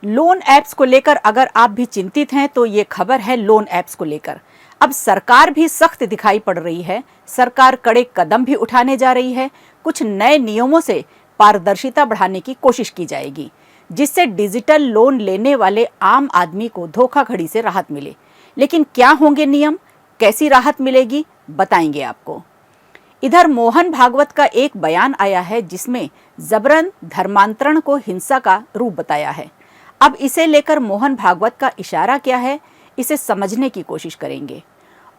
Loan apps को लेकर अगर आप भी चिंतित हैं तो ये खबर है लोन ऐप्स को लेकर। अब सरकार भी सख्त दिखाई पड़ रही है। सरकार कड़े कदम भी उठाने जा रही है। कुछ नए नियमों से पारदर्शिता बढ़ाने की कोशिश की जाएगी, जिससे डिजिटल लोन लेने वाले आम आदमी को धोखाधड़ी से राहत मिले। लेकिन क्या होंगे नियम, कैसी राहत मिलेगी, बताएंगे आपको। इधर मोहन भागवत का एक बयान आया है जिसमें जबरन धर्मांतरण को हिंसा का रूप बताया है। अब इसे लेकर मोहन भागवत का इशारा क्या है, इसे समझने की कोशिश करेंगे।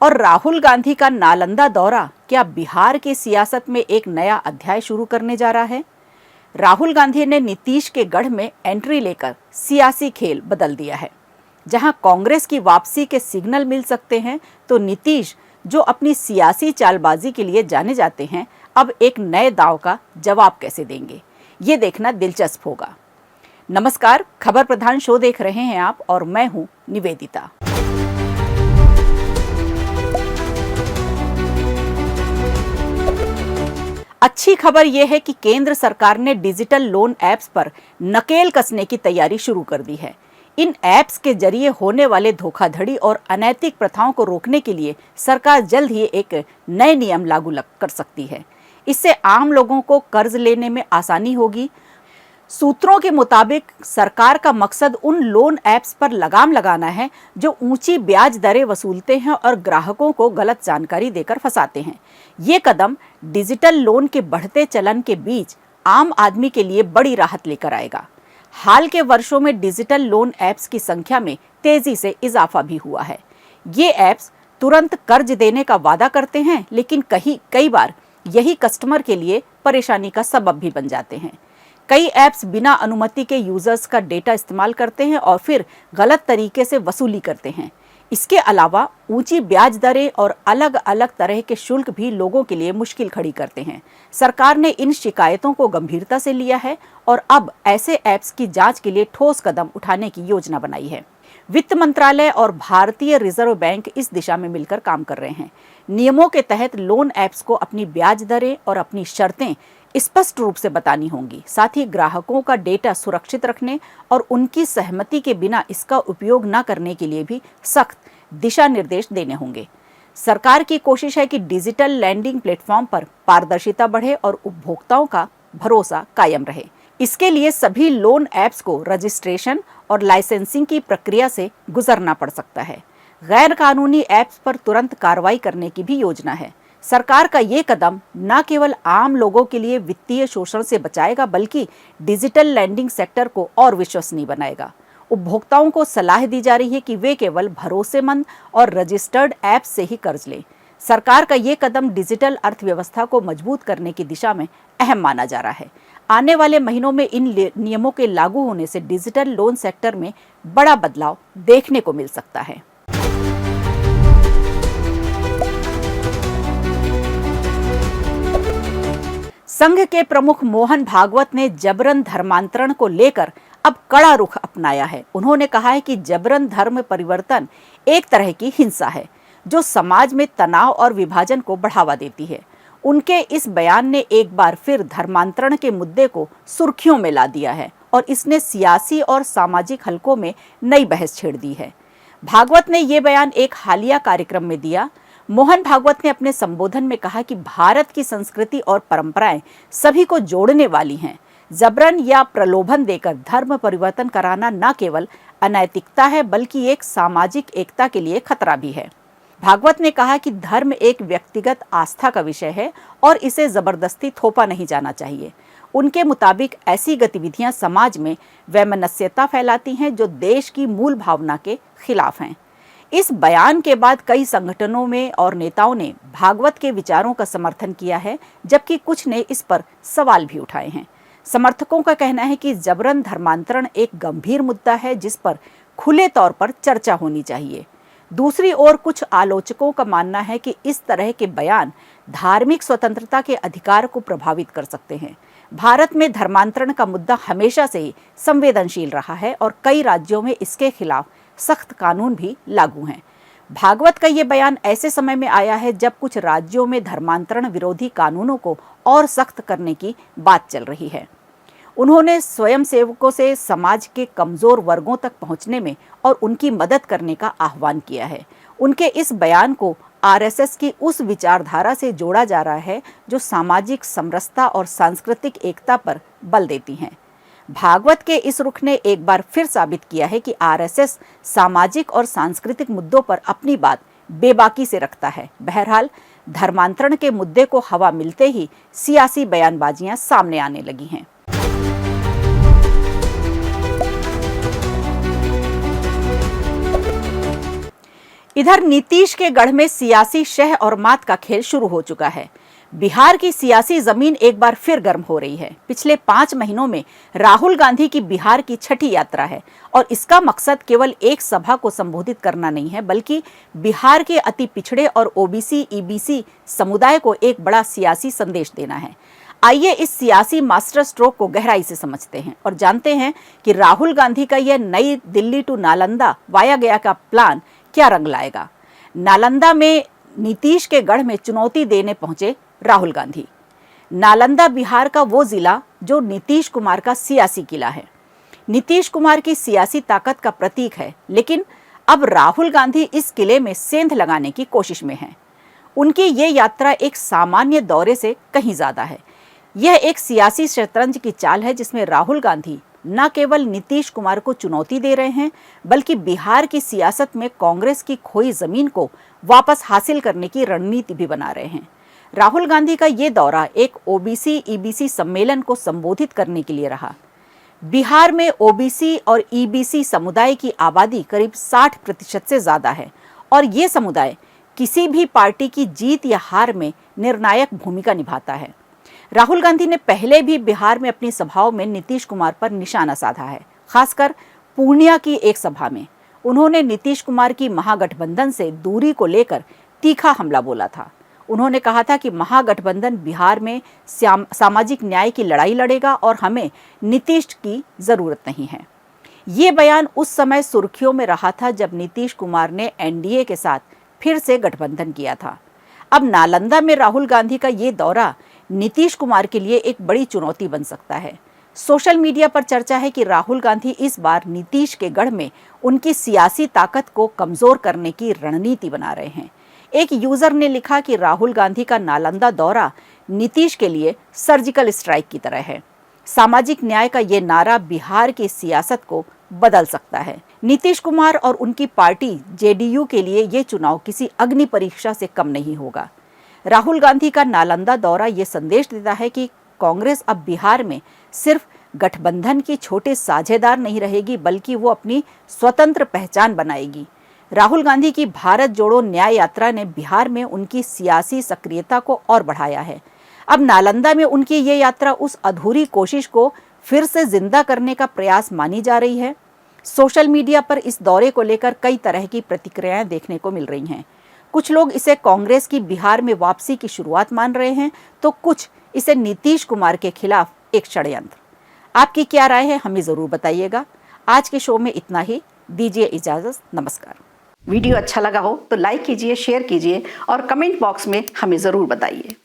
और राहुल गांधी का नालंदा दौरा क्या बिहार की सियासत में एक नया अध्याय शुरू करने जा रहा है? राहुल गांधी ने नीतीश के गढ़ में एंट्री लेकर सियासी खेल बदल दिया है। जहां कांग्रेस की वापसी के सिग्नल मिल सकते हैं, तो नीतीश, जो अपनी सियासी चालबाजी के लिए जाने जाते हैं, अब एक नए दांव का जवाब कैसे देंगे, ये देखना दिलचस्प होगा। नमस्कार, खबर प्रधान शो देख रहे हैं आप और मैं हूं निवेदिता। अच्छी खबर यह है कि केंद्र सरकार ने डिजिटल लोन ऐप्स पर नकेल कसने की तैयारी शुरू कर दी है। इन ऐप्स के जरिए होने वाले धोखाधड़ी और अनैतिक प्रथाओं को रोकने के लिए सरकार जल्द ही एक नए नियम लागू कर सकती है। इससे आम लोगों को कर्ज लेने में आसानी होगी। सूत्रों के मुताबिक सरकार का मकसद उन लोन ऐप्स पर लगाम लगाना है जो ऊंची ब्याज दरें वसूलते हैं और ग्राहकों को गलत जानकारी देकर फंसाते हैं। ये कदम डिजिटल लोन के बढ़ते चलन के बीच आम आदमी के लिए बड़ी राहत लेकर आएगा। हाल के वर्षों में डिजिटल लोन ऐप्स की संख्या में तेजी से इजाफा भी हुआ है। ये ऐप्स तुरंत कर्ज देने का वादा करते हैं, लेकिन कई बार यही कस्टमर के लिए परेशानी का सबब भी बन जाते हैं। कई ऐप्स बिना अनुमति के यूजर्स का डेटा इस्तेमाल करते हैं और फिर गलत तरीके से वसूली करते हैं। इसके अलावा ऊंची ब्याज दरें और अलग अलग तरह के शुल्क भी लोगों के लिए मुश्किल खड़ी करते हैं। सरकार ने इन शिकायतों को गंभीरता से लिया है और अब ऐसे ऐप्स की जांच के लिए ठोस कदम उठाने की योजना बनाई है। वित्त मंत्रालय और भारतीय रिजर्व बैंक इस दिशा में मिलकर काम कर रहे हैं। नियमों के तहत लोन ऐप्स को अपनी ब्याज दरें और अपनी शर्तें स्पष्ट रूप से बतानी होंगी। साथ ही ग्राहकों का डेटा सुरक्षित रखने और उनकी सहमति के बिना इसका उपयोग न करने के लिए भी सख्त दिशा निर्देश देने होंगे। सरकार की कोशिश है कि डिजिटल लैंडिंग प्लेटफॉर्म पर पारदर्शिता बढ़े और उपभोक्ताओं का भरोसा कायम रहे। इसके लिए सभी लोन ऐप्स को रजिस्ट्रेशन और लाइसेंसिंग की प्रक्रिया से गुजरना पड़ सकता है। गैर कानूनी ऐप्स पर तुरंत कार्रवाई करने की भी योजना है। सरकार का ये कदम न केवल आम लोगों के लिए वित्तीय शोषण से बचाएगा, बल्कि डिजिटल लैंडिंग सेक्टर को और विश्वसनीय बनाएगा। उपभोक्ताओं को सलाह दी जा रही है कि वे केवल भरोसेमंद और रजिस्टर्ड ऐप से ही कर्ज लें। सरकार का ये कदम डिजिटल अर्थव्यवस्था को मजबूत करने की दिशा में अहम माना जा रहा है। आने वाले महीनों में इन नियमों के लागू होने से डिजिटल लोन सेक्टर में बड़ा बदलाव देखने को मिल सकता है। संघ के प्रमुख मोहन भागवत ने जबरन धर्मांतरण को लेकर अब कड़ा रुख अपनाया है। उन्होंने कहा है कि जबरन धर्म परिवर्तन एक तरह की हिंसा है जो समाज में तनाव और विभाजन को बढ़ावा देती है। उनके इस बयान ने एक बार फिर धर्मांतरण के मुद्दे को सुर्खियों में ला दिया है और इसने सियासी और सामाजिक हलकों में नई बहस छेड़ दी है। भागवत ने ये बयान एक हालिया कार्यक्रम में दिया। मोहन भागवत ने अपने संबोधन में कहा कि भारत की संस्कृति और परंपराएं सभी को जोड़ने वाली हैं। जबरन या प्रलोभन देकर धर्म परिवर्तन कराना न केवल अनैतिकता है, बल्कि एक सामाजिक एकता के लिए खतरा भी है। भागवत ने कहा कि धर्म एक व्यक्तिगत आस्था का विषय है और इसे जबरदस्ती थोपा नहीं जाना चाहिए। उनके मुताबिक ऐसी गतिविधियां समाज में वैमनस्यता फैलाती हैं जो देश की मूल भावना के खिलाफ हैं। इस बयान के बाद कई संगठनों में और नेताओं ने भागवत के विचारों का समर्थन किया है, जबकि कुछ ने इस पर सवाल भी उठाए हैं। समर्थकों का कहना है कि जबरन धर्मांतरण एक गंभीर मुद्दा है जिस पर खुले तौर पर चर्चा होनी चाहिए। दूसरी ओर कुछ आलोचकों का मानना है कि इस तरह के बयान धार्मिक स्वतंत्रता के अधिकार को प्रभावित कर सकते हैं। भारत में धर्मांतरण का मुद्दा हमेशा से ही संवेदनशील रहा है और कई राज्यों में इसके खिलाफ सख्त कानून भी लागू हैं। भागवत का ये बयान ऐसे समय में आया है जब कुछ राज्यों में धर्मांतरण विरोधी कानूनों को और सख्त करने की बात चल रही है। उन्होंने स्वयंसेवकों से समाज के कमजोर वर्गों तक पहुंचने में और उनकी मदद करने का आह्वान किया है। उनके इस बयान को आरएसएस की उस विचारधारा से जोड़ा जा रहा है जो सामाजिक समरसता और सांस्कृतिक एकता पर बल देती हैं। भागवत के इस रुख ने एक बार फिर साबित किया है कि आरएसएस सामाजिक और सांस्कृतिक मुद्दों पर अपनी बात बेबाकी से रखता है। बहरहाल धर्मांतरण के मुद्दे को हवा मिलते ही सियासी बयानबाजियां सामने आने लगी हैं। इधर नीतीश के गढ़ में सियासी शह और मात का खेल शुरू हो चुका है। बिहार की सियासी जमीन एक बार फिर गर्म हो रही है। पिछले 5 महीनों में राहुल गांधी की बिहार की छठी यात्रा है और इसका मकसद केवल एक सभा को संबोधित करना नहीं है, बल्कि बिहार के अति पिछड़े और ओबीसी ईबीसी समुदाय को एक बड़ा सियासी संदेश देना है। आइए इस सियासी मास्टर स्ट्रोक को गहराई से समझते हैं और जानते हैं कि राहुल गांधी का यह नई दिल्ली टू नालंदा वाया गया का प्लान क्या रंग लाएगा। नालंदा में नीतीश के गढ़ में चुनौती देने पहुंचे राहुल गांधी। नालंदा बिहार का वो जिला जो नीतीश कुमार का सियासी किला है, नीतीश कुमार की सियासी ताकत का प्रतीक है, लेकिन अब राहुल गांधी इस किले में सेंध लगाने की कोशिश में हैं। उनकी ये यात्रा एक सामान्य दौरे से कहीं ज्यादा है। यह एक सियासी शतरंज की चाल है जिसमें राहुल गांधी न केवल नीतीश कुमार को चुनौती दे रहे हैं, बल्कि बिहार की सियासत में कांग्रेस की खोई जमीन को वापस हासिल करने की रणनीति भी बना रहे हैं। राहुल गांधी का ये दौरा एक ओबीसी ईबीसी सम्मेलन को संबोधित करने के लिए रहा। बिहार में ओबीसी और ईबीसी समुदाय की आबादी करीब 60% से ज्यादा है और ये समुदाय किसी भी पार्टी की जीत या हार में निर्णायक भूमिका निभाता है। राहुल गांधी ने पहले भी बिहार में अपनी सभाओं में नीतीश कुमार पर निशाना साधा है। खासकर पूर्णिया की एक सभा में उन्होंने नीतीश कुमार की महागठबंधन से दूरी को लेकर तीखा हमला बोला था। उन्होंने कहा था कि महागठबंधन बिहार में सामाजिक न्याय की लड़ाई लड़ेगा और हमें नीतीश की जरूरत नहीं है। ये बयान उस समय सुर्खियों में रहा था जब नीतीश कुमार ने एनडीए के साथ फिर से गठबंधन किया था। अब नालंदा में राहुल गांधी का ये दौरा नीतीश कुमार के लिए एक बड़ी चुनौती बन सकता है। सोशल मीडिया पर चर्चा है कि राहुल गांधी इस बार नीतीश के गढ़ में उनकी सियासी ताकत को कमजोर करने की रणनीति बना रहे हैं। एक यूजर ने लिखा कि राहुल गांधी का नालंदा दौरा नीतीश के लिए सर्जिकल स्ट्राइक की तरह है। सामाजिक न्याय का ये नारा बिहार की सियासत को बदल सकता है। नीतीश कुमार और उनकी पार्टी जेडीयू के लिए ये चुनाव किसी अग्नि परीक्षा से कम नहीं होगा। राहुल गांधी का नालंदा दौरा ये संदेश देता है कि कांग्रेस अब बिहार में सिर्फ गठबंधन की छोटे साझेदार नहीं रहेगी, बल्कि वो अपनी स्वतंत्र पहचान बनाएगी। राहुल गांधी की भारत जोड़ो न्याय यात्रा ने बिहार में उनकी सियासी सक्रियता को और बढ़ाया है। अब नालंदा में उनकी ये यात्रा उस अधूरी कोशिश को फिर से जिंदा करने का प्रयास मानी जा रही है। सोशल मीडिया पर इस दौरे को लेकर कई तरह की प्रतिक्रियाएं देखने को मिल रही हैं। कुछ लोग इसे कांग्रेस की बिहार में वापसी की शुरुआत मान रहे हैं, तो कुछ इसे नीतीश कुमार के खिलाफ एक षड्यंत्र। आपकी क्या राय है, हमें जरूर बताइएगा। आज के शो में इतना ही, दीजिए इजाजत, नमस्कार। वीडियो अच्छा लगा हो तो लाइक कीजिए, शेयर कीजिए और कमेंट बॉक्स में हमें जरूर बताइए।